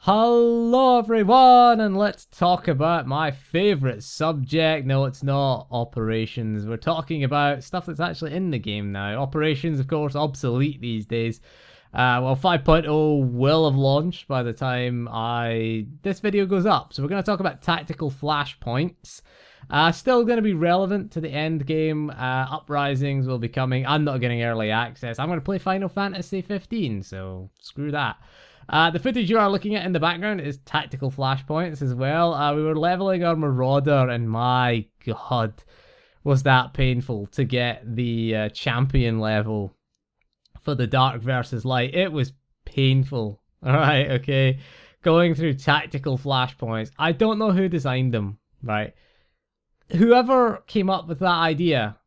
Hello everyone, and let's talk about my favorite subject. No, it's not operations. We're talking about stuff that's actually in the game now. Operations, of course, obsolete these days. Well, 5.0 will have launched by the time this video goes up. So we're going to talk about tactical flashpoints. Still going to be relevant to the end game. Uprisings will be coming. I'm not getting early access. I'm going to play Final Fantasy 15, so screw that. The footage you are looking at in the background is tactical flashpoints as well. We were leveling our Marauder, and my god, was that painful to get the champion level for the Dark versus Light. It was painful. Alright, okay. Going through tactical flashpoints. I don't know who designed them, right? Whoever came up with that idea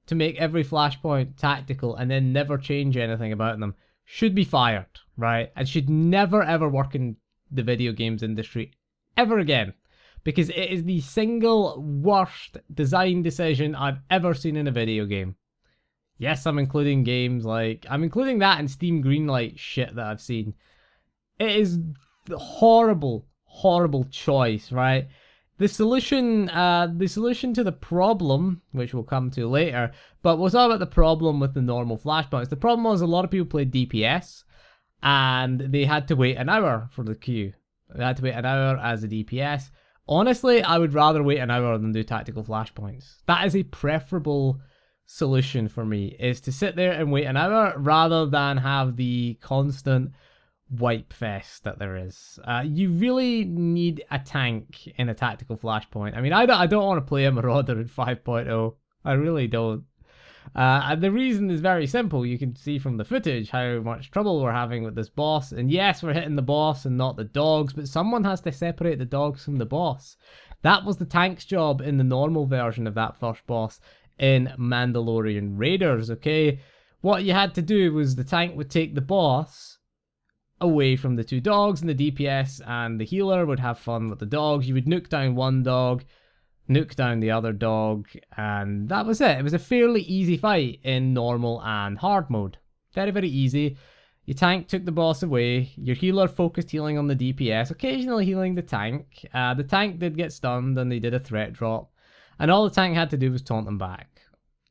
to make every flashpoint tactical and then never change anything about them should be fired, right? And should never ever work in the video games industry ever again. Because it is the single worst design decision I've ever seen in a video game. Yes, I'm including games like... I'm including that and Steam Greenlight shit that I've seen. It is a horrible, horrible choice, right? The solution to the problem, which we'll come to later, but we'll talk about the problem with the normal flashpoints. The problem was a lot of people played DPS, and they had to wait an hour for the queue. They had to wait an hour as a DPS. Honestly, I would rather wait an hour than do tactical flashpoints. That is a preferable solution for me, is to sit there and wait an hour rather than have the constant wipe fest that there is. You really need a tank in a tactical flashpoint. I mean, I don't want to play a Marauder in 5.0. I really don't. And the reason is very simple. You can see from the footage how much trouble we're having with this boss. And yes, we're hitting the boss and not the dogs, but someone has to separate the dogs from the boss. That was the tank's job in the normal version of that first boss in Mandalorian Raiders, okay? What you had to do was the tank would take the boss away from the two dogs, and the DPS and the healer would have fun with the dogs. You would nuke down one dog, nuke down the other dog, and that was it. It was a fairly easy fight in normal and hard mode. Very, very easy. Your tank took the boss away. Your healer focused healing on the DPS, occasionally healing the tank. The tank did get stunned, and they did a threat drop. And all the tank had to do was taunt them back.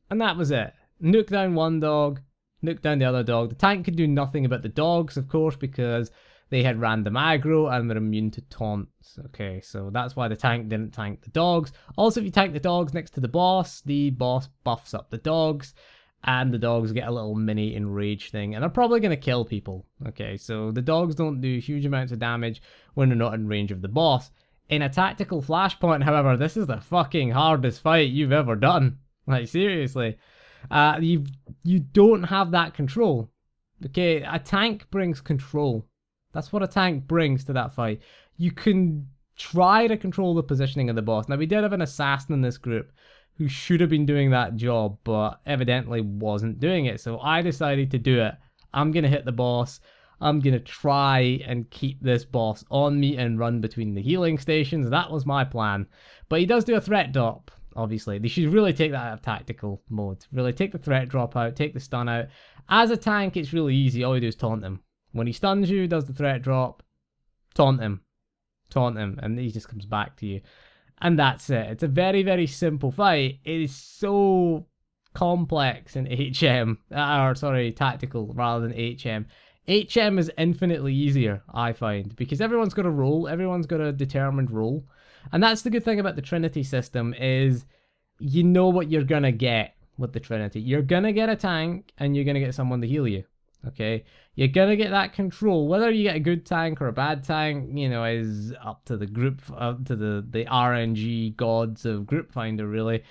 And that was it. Nuke down one dog, nuke down the other dog. The tank could do nothing about the dogs, of course, because they had random aggro and were immune to taunts. Okay, so that's why the tank didn't tank the dogs. Also, if you tank the dogs next to the boss buffs up the dogs, and the dogs get a little mini enrage thing, and they're probably going to kill people. Okay, so the dogs don't do huge amounts of damage when they're not in range of the boss. In a tactical flashpoint, however, this is the fucking hardest fight you've ever done. Like, seriously. You don't have that control. Okay, a tank brings control. That's what a tank brings to that fight. You can try to control the positioning of the boss. Now, we did have an assassin in this group who should have been doing that job, but evidently wasn't doing it. So I decided to do it. I'm going to hit the boss. I'm going to try and keep this boss on me and run between the healing stations. That was my plan. But he does do a threat drop, obviously. They should really take that out of tactical mode. Really take the threat drop out, take the stun out. As a tank, it's really easy. All you do is taunt him. When he stuns you, does the threat drop, taunt him, and he just comes back to you. And that's it. It's a very, very simple fight. It is so complex in HM, or sorry, tactical rather than HM. HM is infinitely easier, I find, because everyone's got a role, everyone's got a determined role. And that's the good thing about the Trinity system, is you know what you're going to get with the Trinity. You're going to get a tank, and you're going to get someone to heal you, okay? You're going to get that control. Whether you get a good tank or a bad tank, you know, is up to the group, up to the RNG gods of Group Finder, really.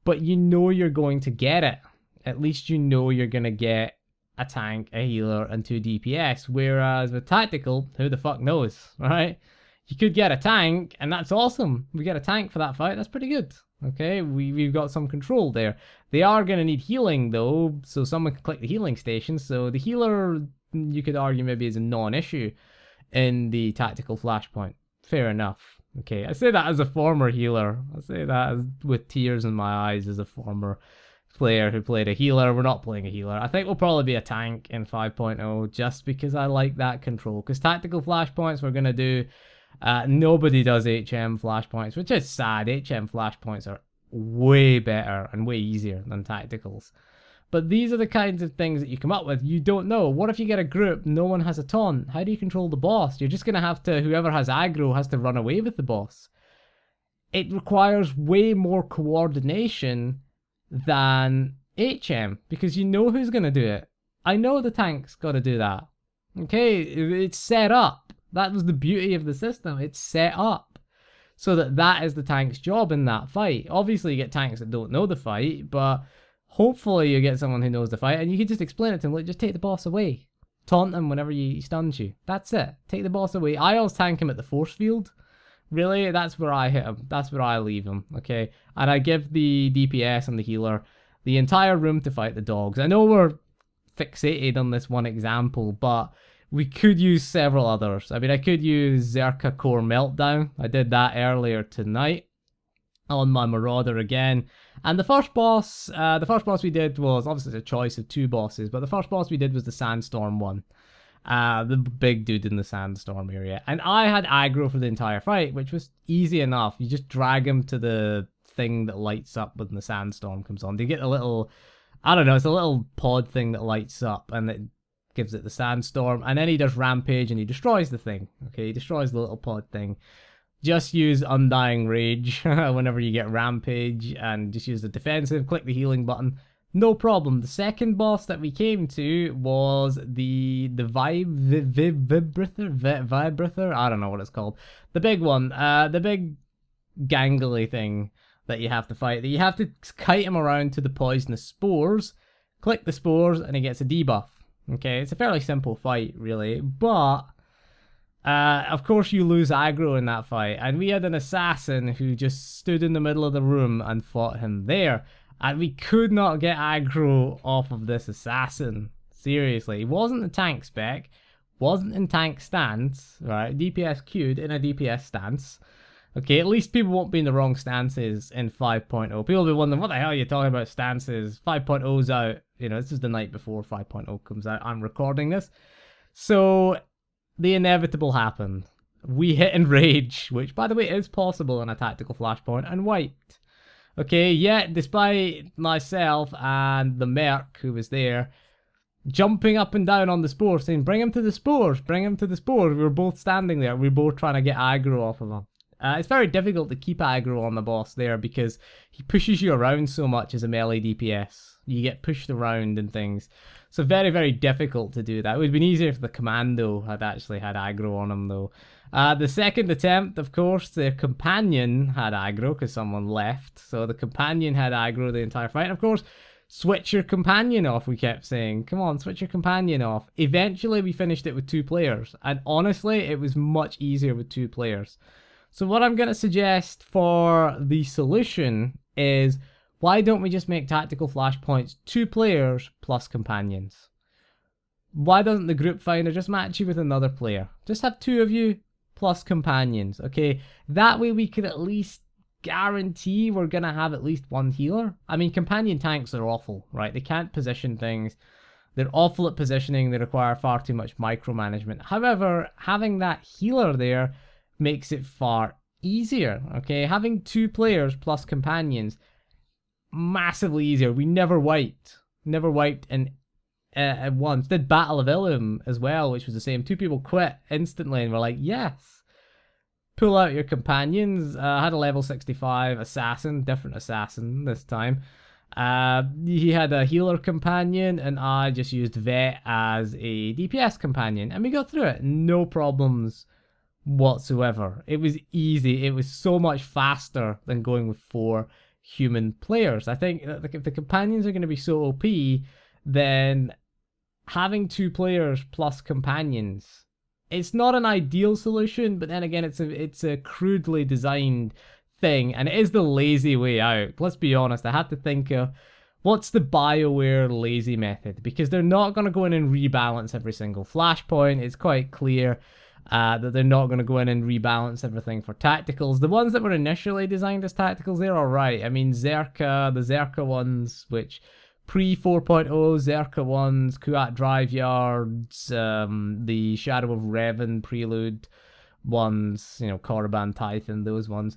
But you know you're going to get it. At least you know you're going to get a tank, a healer, and 2 DPS. Whereas with tactical, who the fuck knows, right? You could get a tank, and that's awesome. We get a tank for that fight, that's pretty good. Okay, we've got some control there. They are going to need healing, though, so someone can click the healing station. So the healer, you could argue, maybe is a non-issue in the tactical flashpoint. Fair enough. Okay, I say that as a former healer. I say that with tears in my eyes as a former player who played a healer. We're not playing a healer. I think we'll probably be a tank in 5.0 just because I like that control. Because tactical flashpoints we're going to do, nobody does HM flashpoints, which is sad. HM flashpoints are way better and way easier than tacticals. But these are the kinds of things that you come up with. You don't know. What if you get a group, no one has a taunt? How do you control the boss? You're just going to have to, whoever has aggro has to run away with the boss. It requires way more coordination than HM because you know who's going to do it. I know the tank's got to do that. Okay, it's set up. That was the beauty of the system. It's set up so that is the tank's job in that fight. Obviously, you get tanks that don't know the fight, but hopefully you get someone who knows the fight and you can just explain it to them. Like, just take the boss away. Taunt him whenever he stuns you. That's it. Take the boss away. I always tank him at the force field. Really, that's where I hit him. That's where I leave him, okay? And I give the DPS and the healer the entire room to fight the dogs. I know we're fixated on this one example, but we could use several others. I mean, I could use Zerka Core Meltdown. I did that earlier tonight on my Marauder again. And the first boss we did was, obviously it's a choice of two bosses, but the first boss we did was the Sandstorm one. The big dude in the sandstorm area. And I had aggro for the entire fight, which was easy enough. You just drag him to the thing that lights up when the sandstorm comes on. They get a little, I don't know, it's a little pod thing that lights up and it gives it the sandstorm. And then he does rampage and he destroys the thing. Okay, he destroys the little pod thing. Just use Undying Rage whenever you get rampage and just use the defensive, click the healing button. No problem. The second boss that we came to was the Vibrither? I don't know what it's called. The big one. The big gangly thing that you have to fight. You have to kite him around to the poisonous spores. Click the spores and he gets a debuff. Okay, it's a fairly simple fight, really. But, of course you lose aggro in that fight. And we had an assassin who just stood in the middle of the room and fought him there. And we could not get aggro off of this assassin. Seriously. He wasn't a tank spec. Wasn't in tank stance. Right? DPS queued in a DPS stance. Okay, at least people won't be in the wrong stances in 5.0. People will be wondering, what the hell are you talking about stances? 5.0's out. You know, this is the night before 5.0 comes out. I'm recording this. So, the inevitable happened. We hit Enrage, which, by the way, is possible in a tactical flashpoint, and wiped. Okay, yet despite myself and the merc who was there jumping up and down on the spores saying, bring him to the spores, bring him to the spores. We were both standing there. We were both trying to get aggro off of him. It's very difficult to keep aggro on the boss there because he pushes you around so much as a melee DPS. You get pushed around and things. So very, very difficult to do that. It would have been easier if the commando had actually had aggro on him though. The second attempt, of course, the companion had aggro because someone left. So the companion had aggro the entire fight. And of course, switch your companion off, we kept saying. Come on, switch your companion off. Eventually, we finished it with 2 players. And honestly, it was much easier with 2 players. So what I'm going to suggest for the solution is, why don't we just make tactical flashpoints 2 players plus companions? Why doesn't the group finder just match you with another player? Just have 2 of you plus companions, okay? That way we could at least guarantee we're going to have at least 1 healer. I mean, companion tanks are awful, right? They can't position things. They're awful at positioning. They require far too much micromanagement. However, having that healer there makes it far easier, okay? Having 2 players plus companions, massively easier. We never wiped in once. Did Battle of Ilium as well, which was the same. 2 people quit instantly and we're like, yes. Pull out your companions. I had a level 65 assassin, different assassin this time. He had a healer companion and I just used Vet as a DPS companion and we got through it. No problems whatsoever. It was easy. It was so much faster than going with 4 human players. I think that if the companions are going to be so OP, then having 2 players plus companions, it's not an ideal solution, but then again, it's a crudely designed thing, and it is the lazy way out. Let's be honest, I had to think of what's the BioWare lazy method, because they're not going to go in and rebalance every single flashpoint. It's quite clear. that they're not going to go in and rebalance everything for tacticals. The ones that were initially designed as tacticals, they're alright. I mean, Zerka, the Zerka ones, which pre 4.0, Zerka ones, Kuat Drive Yards, the Shadow of Revan Prelude ones, you know, Korriban Tython, those ones,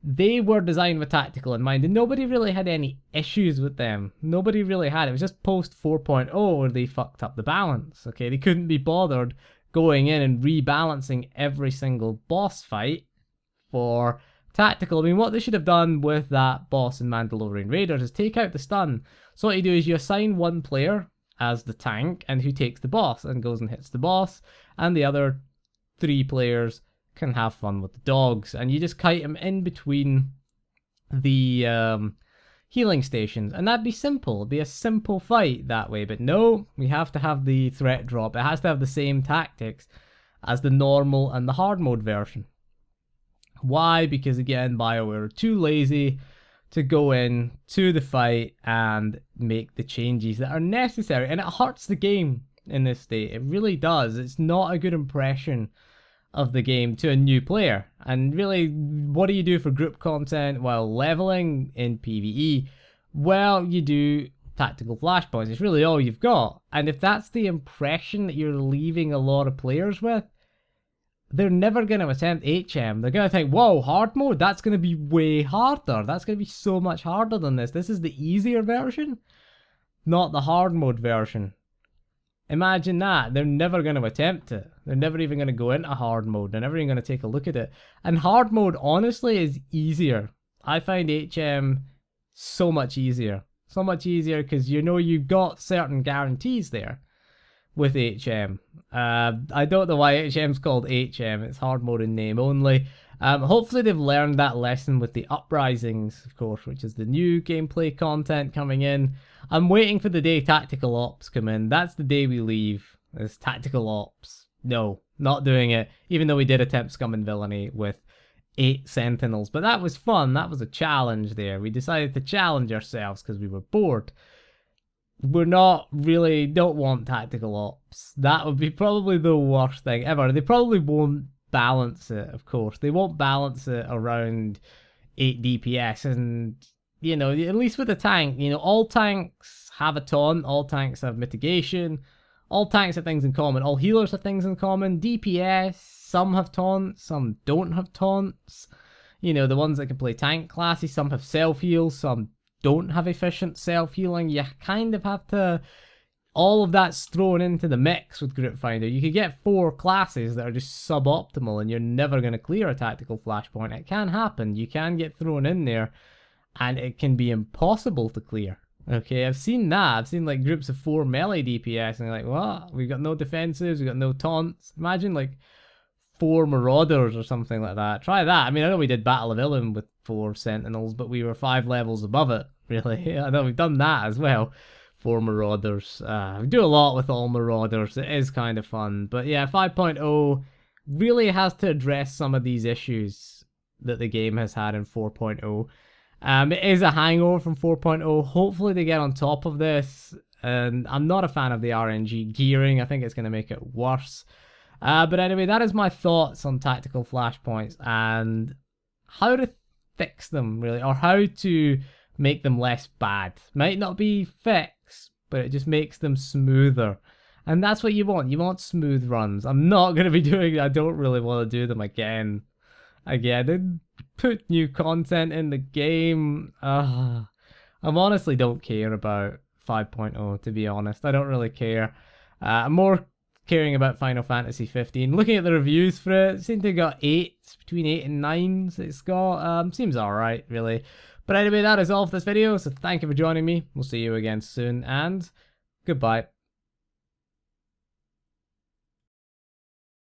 they were designed with tactical in mind, and nobody really had any issues with them. Nobody really had. It was just post 4.0 where they fucked up the balance. Okay, they couldn't be bothered going in and rebalancing every single boss fight for tactical. I mean, what they should have done with that boss in Mandalorian Raiders is take out the stun. So what you do is you assign one player as the tank and who takes the boss and goes and hits the boss, and the other 3 players can have fun with the dogs, and you just kite them in between the healing stations, and that'd be simple. It'd be a simple fight that way. But no, we have to have the threat drop. It has to have the same tactics as the normal and the hard mode version. Why? Because again, BioWare are too lazy to go in to the fight and make the changes that are necessary, and it hurts the game in this state. It really does. It's not a good impression of the game to a new player. And really, what do you do for group content while leveling in PvE? Well, you do tactical flashpoints. It's really all you've got. And if that's the impression that you're leaving a lot of players with, they're never going to attempt HM. They're going to think, whoa, hard mode? That's going to be way harder. That's going to be so much harder than this. This is the easier version, not the hard mode version. Imagine that. They're never going to attempt it. They're never even going to go into hard mode. They're never even going to take a look at it. And hard mode, honestly, is easier. I find HM so much easier. So much easier because you know you've got certain guarantees there with HM. I don't know why HM's called HM. It's hard mode in name only. Hopefully they've learned that lesson with the Uprisings, of course, which is the new gameplay content coming in. I'm waiting for the day Tactical Ops come in. That's the day we leave, is Tactical Ops. No, not doing it, even though we did attempt Scum and Villainy with 8 Sentinels. But that was fun. That was a challenge there. We decided to challenge ourselves because we were bored. We're not really, don't want Tactical Ops. That would be probably the worst thing ever. They probably won't balance it, of course. They won't balance it around 8 DPS, and you know, at least with the tank, you know, all tanks have a taunt, all tanks have mitigation, all tanks have things in common, all healers have things in common. DPS, some have taunts, some don't have taunts. You know, the ones that can play tank classes, some have self-heal, some don't have efficient self-healing. You kind of have to, all of that's thrown into the mix with Group Finder. You could get 4 classes that are just suboptimal and you're never going to clear a tactical flashpoint. It can happen. You can get thrown in there and it can be impossible to clear. Okay, I've seen that. I've seen like groups of 4 melee DPS and you're like, what? We've got no defensives, we've got no taunts. Imagine like 4 Marauders or something like that. Try that. I mean, I know we did Battle of Ilum with 4 Sentinels, but we were 5 levels above it, really. I know we've done that as well. 4 Marauders. We do a lot with all Marauders. It is kind of fun. But yeah, 5.0 really has to address some of these issues that the game has had in 4.0. It is a hangover from 4.0. Hopefully they get on top of this. And I'm not a fan of the RNG gearing. I think it's going to make it worse. But anyway, that is my thoughts on tactical flashpoints and how to fix them, really, or how to make them less bad. Might not be fixed, but it just makes them smoother. And that's what you want. You want smooth runs. I'm not going to be doing, I don't really want to do them again. Again, put new content in the game. I honestly don't care about 5.0, to be honest. I don't really care. I'm more caring about Final Fantasy 15. Looking at the reviews for it, it seems to have got 8s, between 8 and 9s it's got. Seems alright, really. But anyway, that is all for this video, so thank you for joining me. We'll see you again soon, and goodbye.